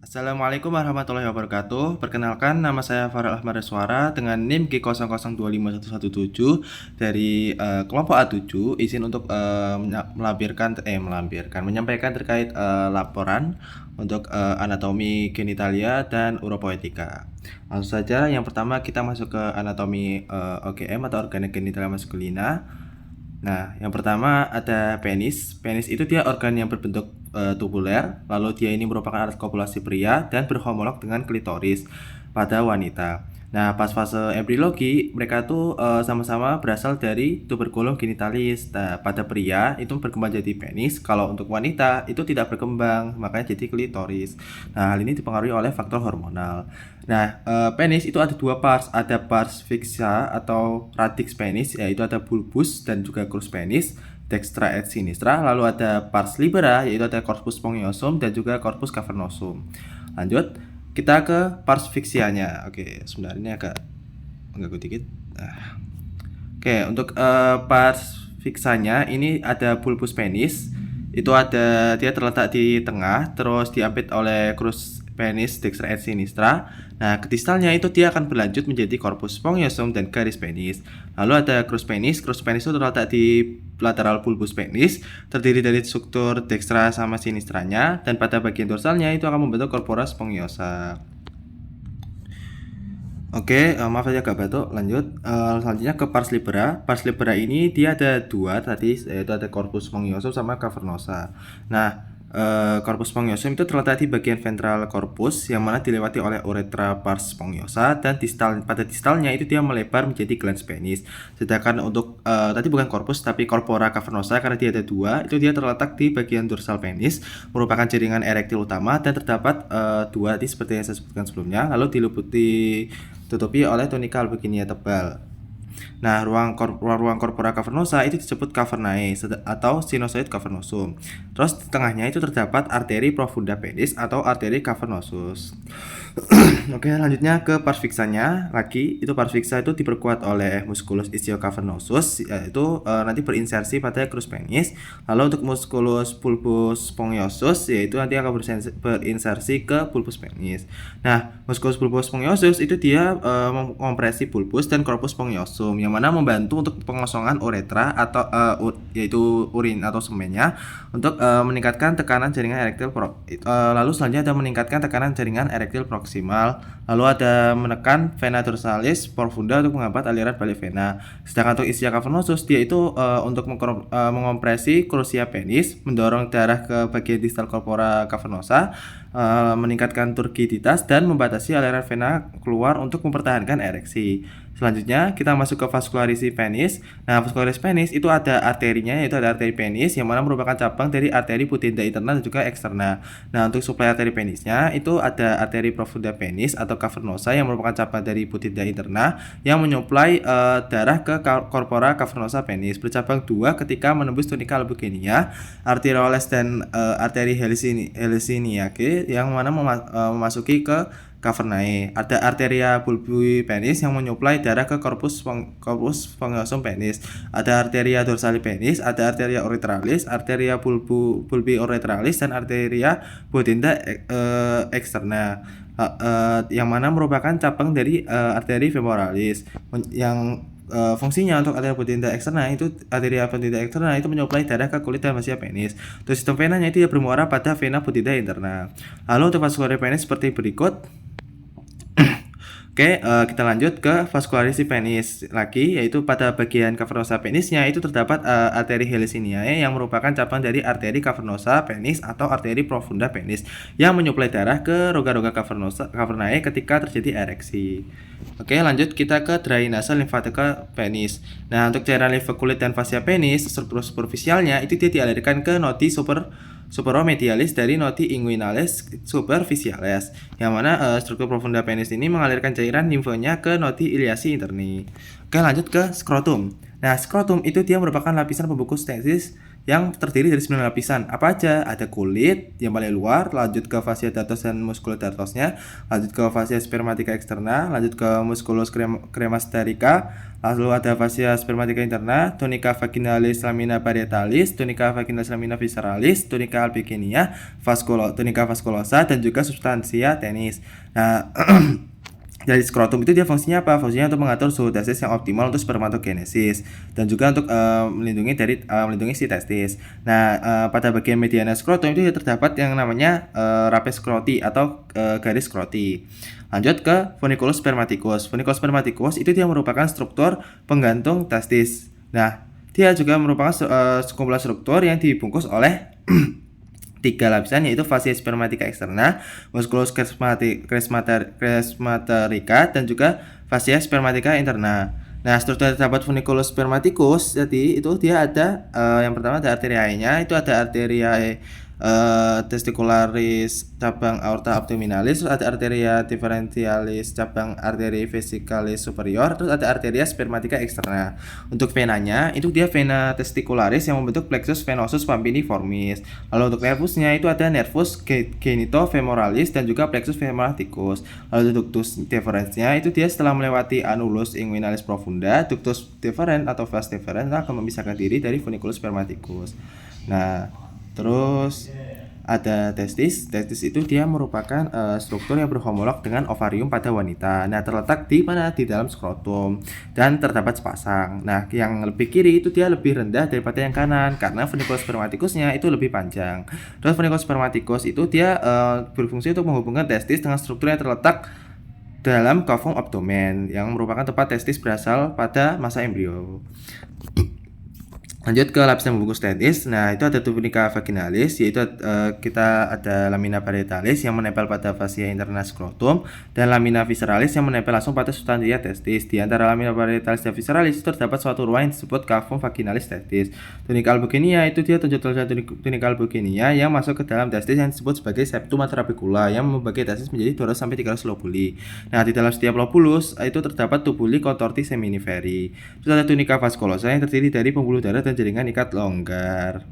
Assalamualaikum warahmatullahi wabarakatuh. Perkenalkan, nama saya Farel Ahmad Reswara dengan NIM G00251117 dari kelompok A7. Izin untuk menyampaikan terkait laporan untuk anatomi genitalia dan uropoetika. Langsung saja, yang pertama kita masuk ke anatomi OGM atau organ genitalia maskulina. Nah, yang pertama ada penis. Penis itu dia organ yang berbentuk tubuler, lalu dia ini merupakan alat kopulasi pria dan berhomolog dengan klitoris pada wanita. Nah, pas fase embriologi, mereka tuh sama-sama berasal dari tuberculum genitalis. Nah, pada pria itu berkembang jadi penis, kalau untuk wanita itu tidak berkembang, makanya jadi klitoris. Nah, hal ini dipengaruhi oleh faktor hormonal. Nah, penis itu ada dua pars, ada pars fixa atau radix penis, yaitu ada bulbus dan juga crus penis, dextra et sinistra. Lalu ada pars libera, yaitu ada corpus spongiosum dan juga corpus cavernosum. Lanjut, kita ke pars fixianya. Oke, sebentar ini agak mengganggu dikit. Oke, untuk pars fixanya ini ada bulbus penis. Itu dia terletak di tengah, terus diapit oleh crus penis dextra et sinistra. Nah, ke distalnya itu dia akan berlanjut menjadi corpus spongiosum dan garis penis. Lalu ada crus penis. Crus penis itu terletak di lateral bulbus penis, terdiri dari struktur dextra sama sinistranya, dan pada bagian dorsalnya itu akan membentuk corpora spongiosa. Oke, maaf aja agak batuk. Lanjut, selanjutnya ke pars libera. Pars libera ini dia ada dua tadi, yaitu ada corpus spongiosum sama cavernosa. Nah, corpus spongiosum itu terletak di bagian ventral corpus yang mana dilewati oleh uretra pars spongiosa, dan pada distalnya itu dia melebar menjadi glans penis. Sedangkan untuk tadi bukan corpus tapi corpora cavernosa, karena dia ada dua, itu dia terletak di bagian dorsal penis, merupakan jaringan erektil utama dan terdapat dua tadi seperti yang saya sebutkan sebelumnya, lalu ditutupi oleh tunika albuginia tebal. Nah, ruang corpora cavernosa itu disebut cavernae atau sinusoid cavernosum. Terus di tengahnya itu terdapat arteri profunda penis atau arteri cavernosus. Oke, lanjutnya ke pars fixanya lagi. Itu pars fixa itu diperkuat oleh musculus ischiocavernosus, yaitu nanti berinsersi pada crus penis. Lalu untuk musculus pulpus spongiosus, yaitu nanti akan berinsersi ke pulpus penis. Nah, musculus pulpus spongiosus itu dia mengompresi pulpus dan corpus spongiosum, yang mana membantu untuk pengosongan uretra atau yaitu urin atau semennya, untuk meningkatkan tekanan jaringan erektil lalu selanjutnya ada meningkatkan tekanan jaringan erektil proksimal, lalu ada menekan vena dorsalis profunda untuk menghambat aliran balik vena. Sedangkan untuk ischia cavernosus dia itu untuk mengompresi crucia penis, mendorong darah ke bagian distal corpora cavernosa, meningkatkan turgiditas dan membatasi aliran vena keluar untuk mempertahankan ereksi. Selanjutnya kita masuk ke vaskularisi penis. Nah, vaskularisi penis itu ada arterinya, yaitu ada arteri penis yang mana merupakan cabang dari arteri pudenda interna dan juga eksterna. Nah, untuk suplai arteri penisnya itu ada arteri profunda penis atau cavernosa yang merupakan cabang dari pudenda interna yang menyuplai darah ke corpora cavernosa penis. Bercabang dua ketika menembus tunika albuginia, arterioles dan arteri Helsinkiae yang mana memasuki ke cavernae. Ada arteria bulbi penis yang menyuplai darah ke corpus spongiosum penis. Ada arteria dorsali penis, ada arteria uretralis, arteria bulbi uretralis, dan arteria pudenda eksterna, yang mana merupakan cabang dari arteri femoralis. Yang fungsinya untuk arteria pudenda eksterna itu menyuplai darah ke kulit dan masih penis. Terus sistem venanya itu ya bermuara pada vena pudenda interna. Lalu untuk vaskular penis seperti berikut. Oke, kita lanjut ke vaskularisi penis lagi, yaitu pada bagian cavernosa penisnya itu terdapat arteri Helsinkiae yang merupakan cabang dari arteri cavernosa penis atau arteri profunda penis yang menyuplai darah ke rongga-rongga cavernae ketika terjadi ereksi. Oke, lanjut kita ke drainase limfatika penis. Nah, untuk cairan limfa kulit dan fascia penis, struktur superficialnya itu dia dialirkan ke nodi superomedialis dari nodi inguinalis superficialis, yang mana struktur profunda penis ini mengalirkan cairan limfonya ke nodi iliasi interni. Oke, lanjut ke skrotum. Nah, skrotum itu dia merupakan lapisan pembungkus testis yang terdiri dari 9 lapisan. Apa aja? Ada kulit yang paling luar, lanjut ke fascia dartos dan musculus dartosnya, lanjut ke fascia spermatica externa, lanjut ke musculus cremasterika, lalu ada fascia spermatica interna, tunica vaginalis lamina parietalis, tunica vaginalis lamina visceralis, tunica albiginia, tunica vasculosa, dan juga substantia tenis. Nah, dari skrotum itu dia fungsinya apa? Fungsinya untuk mengatur suhu testis yang optimal untuk spermatogenesis dan juga untuk melindungi si testis. Nah, pada bagian mediana skrotum itu terdapat yang namanya rapes skroti atau garis skroti. Lanjut ke funiculus spermaticus. Funiculus spermaticus itu dia merupakan struktur penggantung testis. Nah, dia juga merupakan sekumpulan struktur yang dibungkus oleh 3 lapisan, yaitu fascia spermatica externa, musculus crematerica, dan juga fascia spermatica interna. Nah, struktur terdapat funiculus spermaticus, jadi itu dia ada yang pertama ada arteriae-nya, itu ada arteriae testicularis cabang aorta abdominalis, terus ada arteria differentialis cabang arteri vesicalis superior, terus ada arteria spermatica externa. Untuk venanya itu dia vena testicularis yang membentuk plexus venosus pampiniformis. Lalu untuk nervusnya itu ada nervus genitofemoralis dan juga plexus femoral ticus. Lalu ductus deferensnya itu dia setelah melewati annulus inguinalis profunda, ductus deferens atau vas deferens akan memisahkan diri dari funiculus spermaticus. Nah, terus ada testis. Testis itu dia merupakan struktur yang berhomolog dengan ovarium pada wanita. Nah, terletak di mana? Di dalam skrotum dan terdapat sepasang. Nah, yang lebih kiri itu dia lebih rendah daripada yang kanan karena funiculus spermaticusnya itu lebih panjang. Terus funiculus spermaticus itu dia berfungsi untuk menghubungkan testis dengan struktur yang terletak dalam cavum abdomen yang merupakan tempat testis berasal pada masa embrio. Lanjut ke lapisan pembungkus testis. Nah, itu ada tunica vaginalis, yaitu kita ada lamina parietalis yang menempel pada fascia interna skrotum dan lamina visceralis yang menempel langsung pada substantia testis. Di antara lamina parietalis dan visceralis itu terdapat suatu ruang yang disebut cavum vaginalis testis. Tunica albuginia itu dia tujuan tunica albuginia yang masuk ke dalam testis yang disebut sebagai septum atrabecula yang membagi testis menjadi 200 sampai 300 lobuli. Nah, di dalam setiap lobulus itu terdapat tubuli contorti seminiferi. Terus ada tunica vasculosa yang terdiri dari pembuluh darah dan jaringan ikat longgar.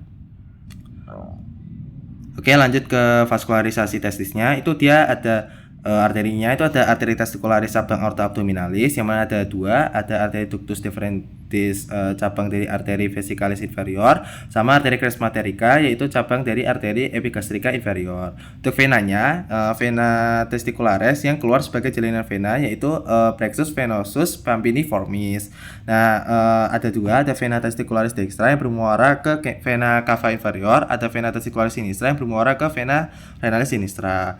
Oke, lanjut ke vaskularisasi testisnya. Itu dia ada arterinya, itu ada arteri testicularis cabang aorta abdominalis yang mana ada 2, ada arteri ductus deferentis cabang dari arteri vesicalis inferior, sama arteri crematerica yaitu cabang dari arteri epigastrika inferior. Untuk venanya, vena testicularis yang keluar sebagai jalinan vena yaitu plexus venosus pampiniformis. Nah, ada 2, ada vena testicularis dextra yang bermuara ke vena cava inferior, ada vena testicularis sinistra yang bermuara ke vena renalis sinistra.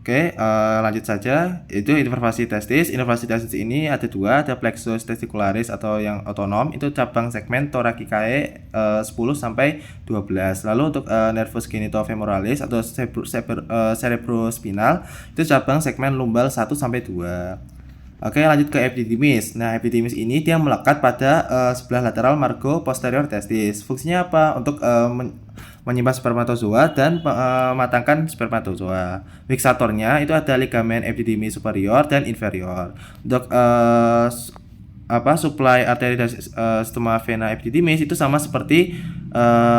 Oke, lanjut saja. Itu inervasi testis. Inervasi testis ini ada 2, ada plexus testicularis atau yang otonom, itu cabang segmen thoracicae 10 sampai 12. Lalu untuk nervus genitofemoralis atau cerebrospinal itu cabang segmen lumbal 1 sampai 2. Oke, lanjut ke epididymis. Nah, epididymis ini dia melekat pada sebelah lateral margo posterior testis. Fungsinya apa? Untuk menyimpan spermatozoa dan mematangkan spermatozoa. Fixatornya itu ada ligamen epididymis superior dan inferior. Untuk supply arteri dan stemma vena epididymis itu sama seperti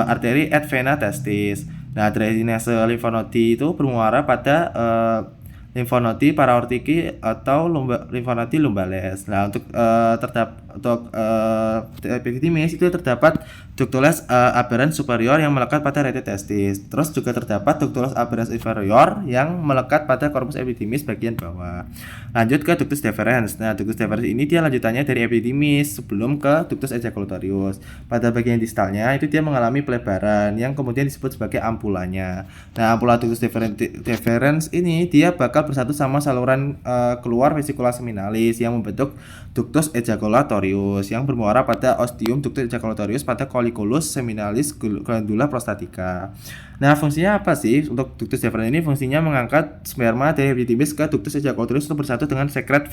arteri et vena testis. Nah, drainase limfonodi itu bermuara pada limfonodi paraortiki atau limfonodi lumbales. Nah, untuk epididymis itu terdapat ductus aberrans superior yang melekat pada rete testis. Terus juga terdapat ductus aberrans inferior yang melekat pada corpus epididymis bagian bawah. Lanjut ke ductus deferens. Nah, ductus deferens ini dia lanjutannya dari epididymis sebelum ke ductus ejaculatorius. Pada bagian distalnya itu dia mengalami pelebaran yang kemudian disebut sebagai ampulanya. Nah, ampula ductus deferens ini dia bakal bersatu sama saluran keluar vesikula seminalis yang membentuk ductus ejaculatorius yang bermuara pada ostium ductus ejaculatorius pada colliculus seminalis glandula prostatica. Nah, fungsinya apa sih? Untuk ductus deferens ini fungsinya mengangkat sperma dari epididymis ke ductus ejaculatorius untuk bersatu dengan sekret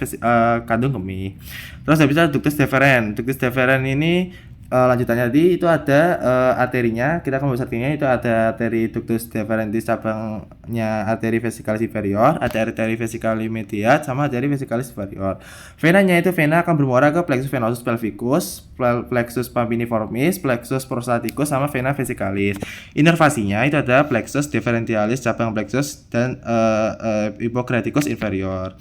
kandung kemih. Terus habis itu ductus deferens. Ductus deferens ini lanjutannya tadi itu ada arterinya. Kita akan membahas arterinya. Itu ada arteri ductus deferens cabangnya arteri vesikalis inferior, ada arteri vesikalis medial, sama arteri vesikalis superior. Venanya itu vena akan bermuara ke plexus venosus pelvicus, plexus papiniformis, plexus prostaticus, sama vena vesikalis. Inervasinya itu ada plexus deferentialis cabang plexus dan hippocraticus inferior.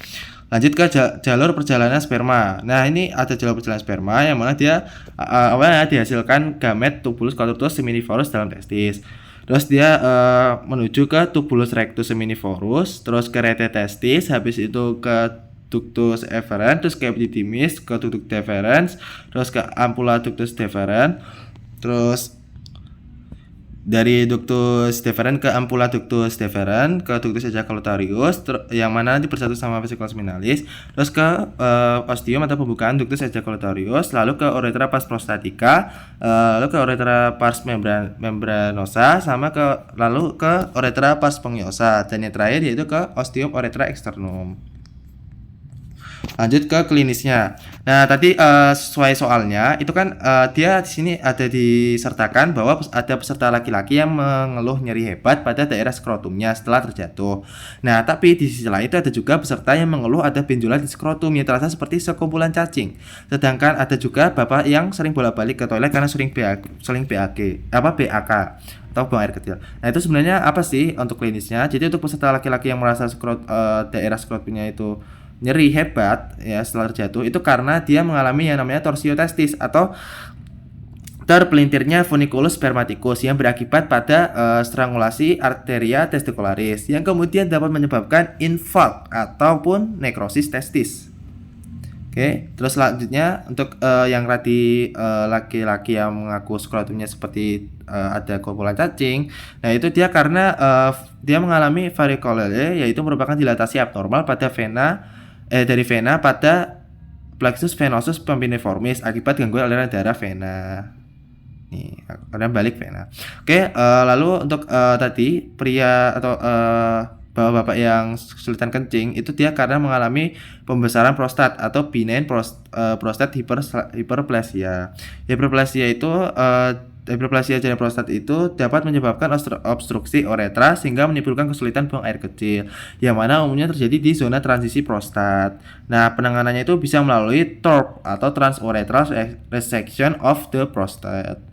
Lanjut ke jalur perjalanan sperma. Nah, ini ada jalur perjalanan sperma yang mana dia awalnya dihasilkan gamet tubulus quadrutus seminivorus dalam testis. Terus dia menuju ke tubulus rectus seminivorus, terus ke rete testis, habis itu ke ductus efferens, terus ke epididymis, ke ductus deferens, terus ke ampulla ductus deferens, terus dari ductus deferens ke ampulla ductus deferens, ke ductus ejaculatorius yang mana nanti bersatu sama vesicula seminalis, terus ke ostium atau pembukaan ductus ejaculatorius, lalu ke uretra pars prostatica, lalu ke uretra pars membranosa, sama lalu ke uretra pars spongiosa, dan yang terakhir yaitu ke ostium uretra externum. Lanjut ke klinisnya. Nah, tadi sesuai soalnya itu kan dia di sini ada disertakan bahwa ada peserta laki-laki yang mengeluh nyeri hebat pada daerah skrotumnya setelah terjatuh. Nah, tapi di sisi lain itu ada juga peserta yang mengeluh ada benjolan di skrotum yang terasa seperti sekumpulan cacing. Sedangkan ada juga bapak yang sering bolak-balik ke toilet karena sering BAK atau buang air kecil. Nah, itu sebenarnya apa sih untuk klinisnya? Jadi untuk peserta laki-laki yang merasa daerah skrotumnya itu nyeri hebat ya setelah terjatuh, itu karena dia mengalami yang namanya torsio testis atau terpelintirnya funiculus spermaticus yang berakibat pada strangulasi arteria testicularis yang kemudian dapat menyebabkan infark ataupun nekrosis testis. Oke, terus selanjutnya untuk yang tadi laki-laki yang mengaku skrotumnya seperti ada kumpulan cacing. Nah, itu dia karena dia mengalami varikolele, yaitu merupakan dilatasi abnormal pada vena dari vena pada plexus venosus papiniformis akibat gangguan aliran darah vena. Nih, aliran balik vena. Oke, lalu untuk tadi pria atau bapak-bapak yang kesulitan kencing itu dia karena mengalami pembesaran prostat atau benign prostat hiperplasia. Hiperplasia jaringan prostat itu dapat menyebabkan obstruksi uretra sehingga menimbulkan kesulitan buang air kecil, yang mana umumnya terjadi di zona transisi prostat. Nah, penanganannya itu bisa melalui TURP atau transurethral resection of the prostate.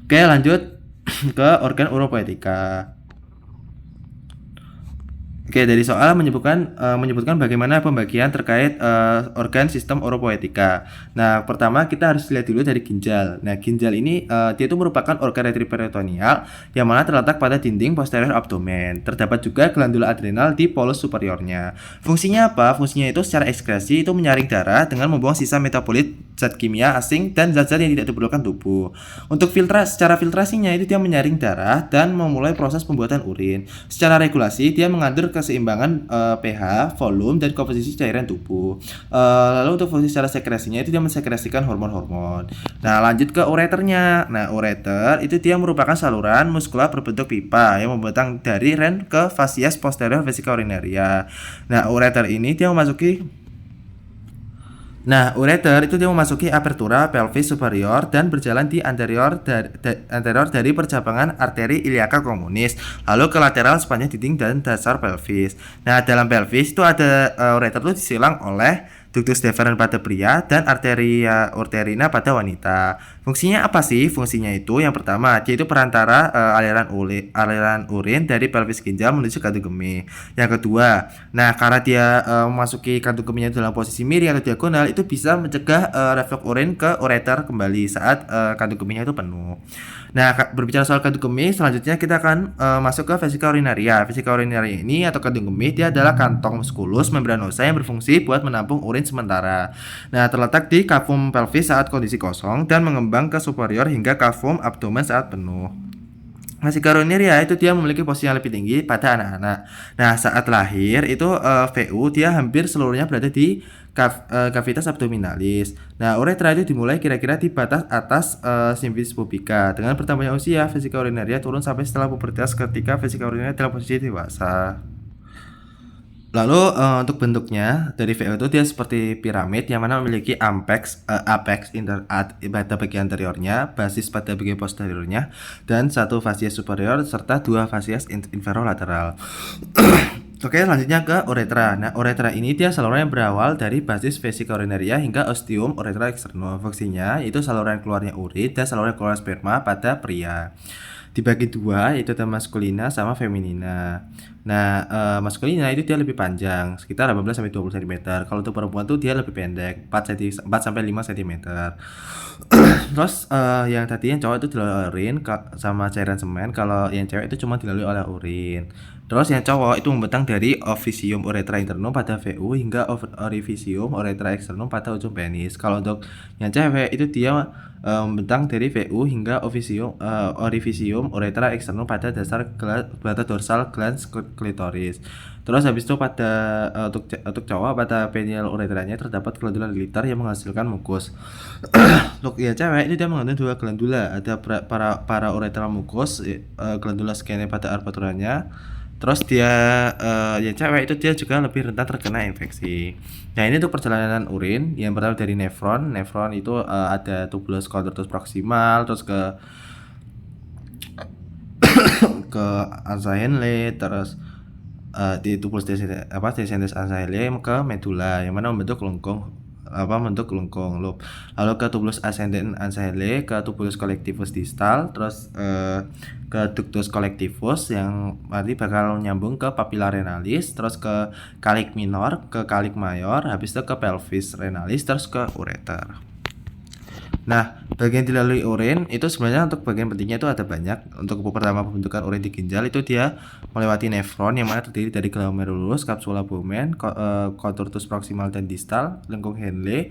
Oke, lanjut ke organ uropoetika. Oke, dari soal menyebutkan bagaimana pembagian terkait organ sistem uropoetika. Nah, pertama kita harus lihat dulu dari ginjal. Nah, ginjal ini dia itu merupakan organ retroperitoneal yang mana terletak pada dinding posterior abdomen. Terdapat juga glandula adrenal di polus superiornya. Fungsinya apa? Fungsinya itu secara ekskresi itu menyaring darah dengan membuang sisa metabolit zat kimia asing dan zat-zat yang tidak diperlukan tubuh. Untuk secara filtrasinya itu dia menyaring darah dan memulai proses pembuatan urin. Secara regulasi dia mengatur keseimbangan pH, volume, dan komposisi cairan tubuh. Lalu untuk fungsi secara sekresinya itu dia mensekresikan hormon-hormon. Nah, lanjut ke ureternya. Nah, ureter itu dia merupakan saluran muskular berbentuk pipa yang membentang dari ren ke fasies posterior vesika urinaria. Nah, ureter ini dia ureter itu dia memasuki apertura pelvis superior dan berjalan di anterior dari percabangan arteri iliaca communis, lalu ke lateral sepanjang dinding dan dasar pelvis. Nah, dalam pelvis itu ada ureter itu disilang oleh ductus deferens pada pria dan arteria uterina pada wanita. Fungsinya apa sih? Fungsinya itu yang pertama, yaitu perantara aliran urin dari pelvis ginjal menuju kantung kemih. Yang kedua, nah karena dia memasuki kantung kemihnya dalam posisi miring atau diagonal, itu bisa mencegah reflux urin ke ureter kembali saat kantung kemihnya itu penuh. Nah, berbicara soal kantung kemih, selanjutnya kita akan masuk ke vesika urinaria. Vesika urinaria ini atau kantung kemih dia adalah kantong muskulus membranosa yang berfungsi buat menampung urin sementara. Nah, terletak di cavum pelvis saat kondisi kosong dan mengembang ke superior hingga cavum abdomen saat penuh. Vesika urinaria itu dia memiliki posisi yang lebih tinggi pada anak-anak. Nah, saat lahir itu VU dia hampir seluruhnya berada di cavitas abdominalis. Nah, uretra itu dimulai kira-kira di batas atas symphysis pubica. Dengan bertambahnya usia, vesika urinaria turun sampai setelah pubertas ketika vesika urinaria dalam posisi dewasa. Lalu, untuk bentuknya dari VO itu dia seperti piramid yang mana memiliki apex pada bagian anteriornya, basis pada bagian posteriornya, dan satu fasies superior serta dua fasies inferior lateral. Oke, selanjutnya ke uretra. Nah, uretra ini dia saluran yang berawal dari basis vesica urinaria hingga ostium uretra externum. Fungsinya itu saluran keluarnya urin dan saluran keluar sperma pada pria. Dibagi dua, yaitu ada maskulina sama feminina. Nah, maskulina itu dia lebih panjang, sekitar 18 sampai 20 cm. Kalau untuk perempuan tuh dia lebih pendek, 4 sampai 5 cm. Terus yang tadi yang cowok itu dilalui urin sama cairan semen, kalau yang cewek itu cuma dilalui oleh urin. Terus yang cowok itu membentang dari officium uretra internum pada VU hingga orificium uretra externum pada ujung penis. Kalau untuk yang cewek itu dia membentang dari VU hingga orificium uretra externum pada dorsal glans klitoris. Terus habis itu pada untuk cowok pada penial uretranya terdapat glandula liter yang menghasilkan mukus. Untuk ya cewek itu dia mengandung dua glandula, ada para uretral mucus, glandula skene pada arbaturannya. Terus dia yang cewek itu dia juga lebih rentan terkena infeksi. Nah, ini untuk perjalanan urin yang pertama dari nefron. Nefron itu ada tubulus contortus proximal, terus ke Ansa Henle, terus di tubulus descendens Ansa Henle ke medula yang mana membentuk lengkung loop. Lalu ke tubulus ascendens Ansa Henle, ke tubulus collectivus distal, terus ke ductus collectivus yang nanti bakal nyambung ke papilla renalis, terus ke kalik minor, ke kalik mayor, habis itu ke pelvis renalis, terus ke ureter. Nah, bagian dilalui urin itu sebenarnya untuk bagian pentingnya itu ada banyak. Untuk pertama pembentukan urin di ginjal itu dia melewati nefron yang mana terdiri dari glomerulus, capsula Bowman, contortus proximal dan distal, lengkung Henle,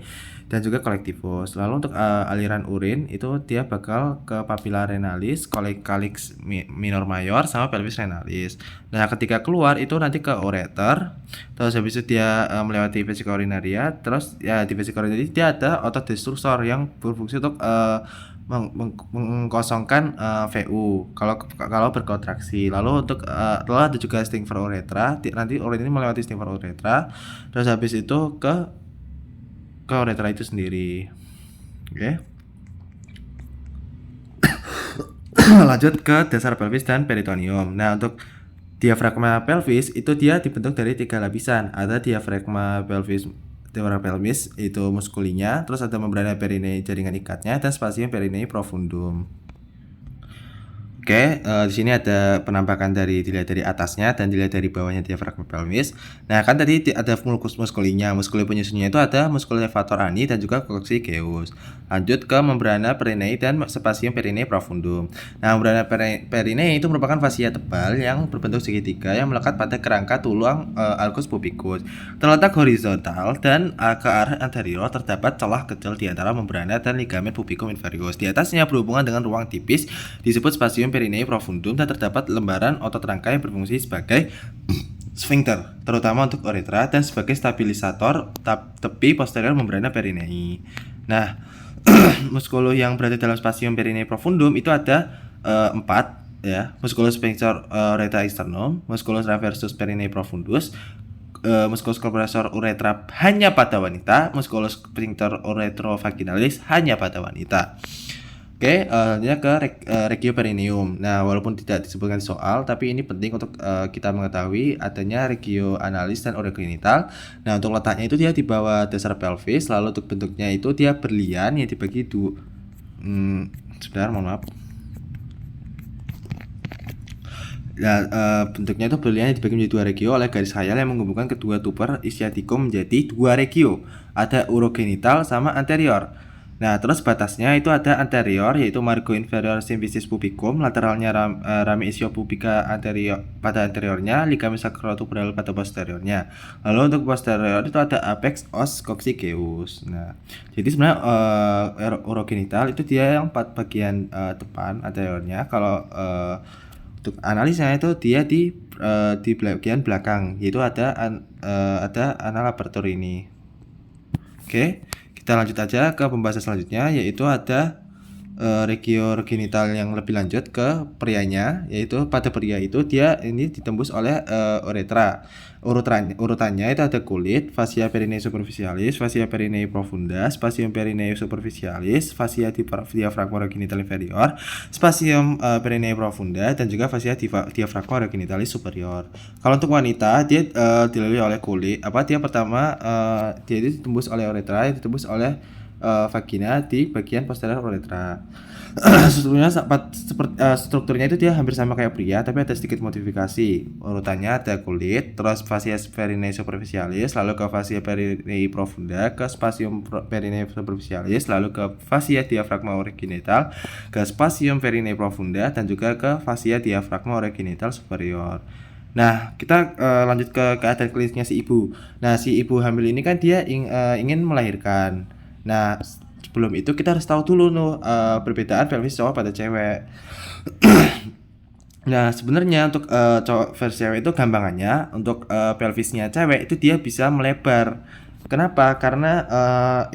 dan juga collectivus. Lalu untuk aliran urin itu dia bakal ke papilla renalis, calyx minor mayor, sama pelvis renalis. Nah, ketika keluar itu nanti ke ureter. Terus habis itu dia melewati vesica urinaria, terus ya di vesica urinaria dia ada otot destruksor yang berfungsi untuk mengkosongkan VU kalau berkontraksi. Lalu untuk lalu ada juga sphincter uretra, nanti urin ini melewati sphincter uretra, terus habis itu ke uretra itu sendiri. Oke. Lanjut ke dasar pelvis dan peritoneum. Nah, untuk diafragma pelvis itu dia dibentuk dari 3 lapisan. Ada diafragma pelvis itu muskulinya, terus ada membrana perineum jaringan ikatnya, dan spasium perineum profundum. Oke, di sini ada penampakan dilihat dari atasnya dan dilihat dari bawahnya diafragma pelvis. Nah, kan tadi ada muskulinya. Muskul penyusunnya itu ada muskul levator ani dan juga coccygeus. Lanjut ke membrana perineum dan spasium perineum profundum. Nah, membrana perineum itu merupakan fasia tebal yang berbentuk segitiga yang melekat pada kerangka tulang arcus pubicus. Terletak horizontal dan ke arah anterior terdapat celah kecil di antara membrana dan ligamen pubicum inferius. Di atasnya berhubungan dengan ruang tipis disebut spasium perineum profundum dan terdapat lembaran otot rangka yang berfungsi sebagai sphincter, terutama untuk uretra dan sebagai stabilisator tepi posterior membrana perineum. Nah, muskulus yang berada dalam spasium perineum profundum itu ada 4 ya, musculus sphincter uretra externum, musculus reversus perineum profundus, musculus compressor uretra hanya pada wanita, musculus sphincter uretrovaginalis hanya pada wanita. Oke, selanjutnya ke regio perineum. Nah, walaupun tidak disebutkan soal, tapi ini penting untuk kita mengetahui adanya regio analis dan urogenital. Nah, untuk letaknya itu dia di bawah dasar pelvis, lalu untuk bentuknya itu dia berlian yang dibagi sebentar, mohon maaf. Nah, bentuknya itu berlian yang dibagi menjadi 2 regio oleh garis khayal yang menghubungkan kedua tuber ischiaticum menjadi 2 regio. Ada urogenital sama anterior. Nah, terus batasnya itu ada anterior, yaitu margo inferior symphysis pubicum, lateralnya rami ischiopubica anterior pada anteriornya, ligamen sacrotuberal pada posteriornya. Lalu untuk posterior itu ada apex os coccygeus. Nah, jadi sebenarnya urogenital itu dia yang bagian depan anteriornya. Kalau untuk analisnya itu dia di bagian belakang, yaitu ada ana laboratory ini. Oke. Kita lanjut aja ke pembahasan selanjutnya, yaitu ada regio genital yang lebih lanjut ke prianya, yaitu pada pria itu dia ini ditembus oleh uretra. Urutannya itu ada kulit, fascia perineum superficialis, fascia perineum profunda, spasium perineum superficialis, fascia diafragma genital inferior, spasium perineum profunda, dan juga fascia diafragma genitalis superior. Kalau untuk wanita dia dilalui oleh kulit, dia pertama dia itu ditembus oleh uretra, ditembus oleh vagina di bagian posterior uretra. Strukturnya itu dia hampir sama kayak pria, tapi ada sedikit modifikasi. Urutannya ada kulit, terus fascia perineum superficialis, lalu ke fascia perineum profunda, ke spasium perineum superficialis, lalu ke fascia diafragma genital, ke spasium perineum profunda, dan juga ke fascia diafragma genital superior. Nah, kita lanjut ke keadaan klinisnya si ibu. Nah, si ibu hamil ini kan dia ingin melahirkan. Nah, sebelum itu kita harus tahu dulu perbedaan pelvis cowok pada cewek. Nah, sebenarnya untuk cowok versus cewek itu gampangannya untuk pelvisnya cewek itu dia bisa melebar. Kenapa? Karena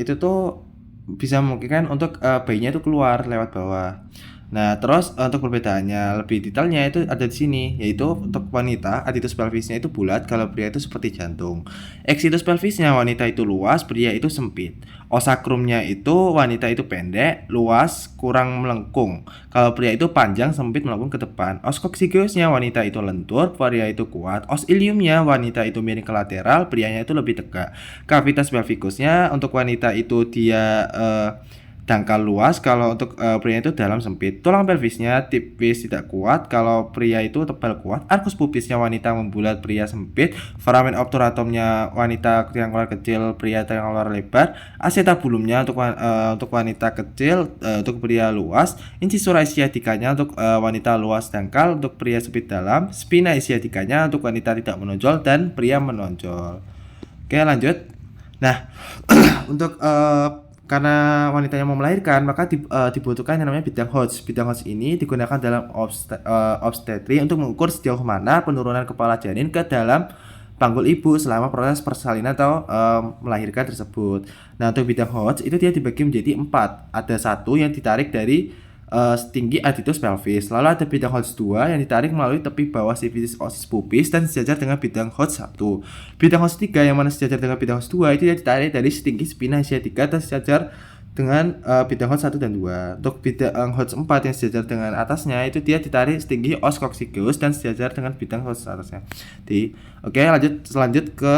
itu tuh bisa memungkinkan untuk bayinya itu keluar lewat bawah. Nah, terus untuk perbedaannya lebih detailnya itu ada di sini, yaitu untuk wanita aditus pelvisnya itu bulat, kalau pria itu seperti jantung. Eksitus pelvisnya wanita itu luas, pria itu sempit. Osakrumnya itu wanita itu pendek, luas, kurang melengkung. Kalau pria itu panjang, sempit, melengkung ke depan. Os coccygeusnya wanita itu lentur, pria itu kuat. Os iliumnya wanita itu miring ke lateral, prianya itu lebih tegak. Cavitas pelvicusnya untuk wanita itu dia dangkal luas, kalau untuk pria itu dalam sempit. Tulang pelvisnya tipis tidak kuat, kalau pria itu tebal kuat. Arcus pubisnya wanita membulat, pria sempit. Foramen obturatumnya wanita triangular kecil, pria triangular lebar. Acetabulumnya untuk wanita kecil, untuk pria luas. Incisura ischiadicanya untuk wanita luas dangkal, untuk pria sempit dalam. Spina ischiadicanya untuk wanita tidak menonjol dan pria menonjol. Oke, lanjut. Nah, untuk karena wanitanya mau melahirkan, maka dibutuhkan yang namanya bidang Hodge. Bidang Hodge ini digunakan dalam obstetri untuk mengukur sejauh mana penurunan kepala janin ke dalam panggul ibu selama proses persalinan atau melahirkan tersebut. Nah, untuk bidang Hodge itu dia dibagi menjadi 4. Ada satu yang ditarik dari tinggi aditus pelvis. Lalu ada bidang Hodge 2 yang ditarik melalui tepi bawah sifilis osis pubis dan sejajar dengan bidang Hodge 1. Bidang Hodge 3 yang mana sejajar dengan bidang Hodge 2 itu dia ditarik dari setinggi spina ischiadica dan sejajar dengan bidang Hodge 1 dan 2. Untuk bidang Hodge 4 yang sejajar dengan atasnya itu dia ditarik setinggi os coccygeus dan sejajar dengan bidang Hodge atasnya. Oke, lanjut ke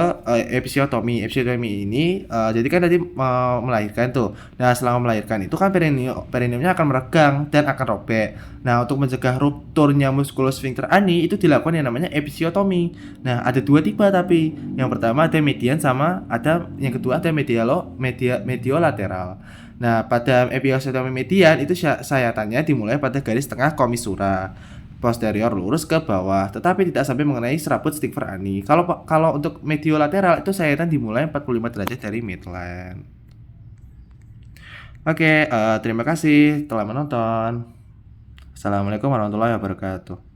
episiotomi. Episiotomi ini jadi kan tadi melahirkan tuh. Nah, selama melahirkan itu kan perineumnya akan meregang dan akan robek. Nah, untuk mencegah rupturnya musculus sphincter ani itu dilakukan yang namanya episiotomi. Nah, ada 2 tipe tapi. Yang pertama ada median yang kedua ada mediolateral. Nah, pada episiotomi median itu sayatannya dimulai pada garis tengah komisura posterior lurus ke bawah, tetapi tidak sampai mengenai serabut Stickler ani. Kalau untuk mediolateral itu sayatan dimulai 45 derajat dari midline. Oke, terima kasih telah menonton. Assalamualaikum warahmatullahi wabarakatuh.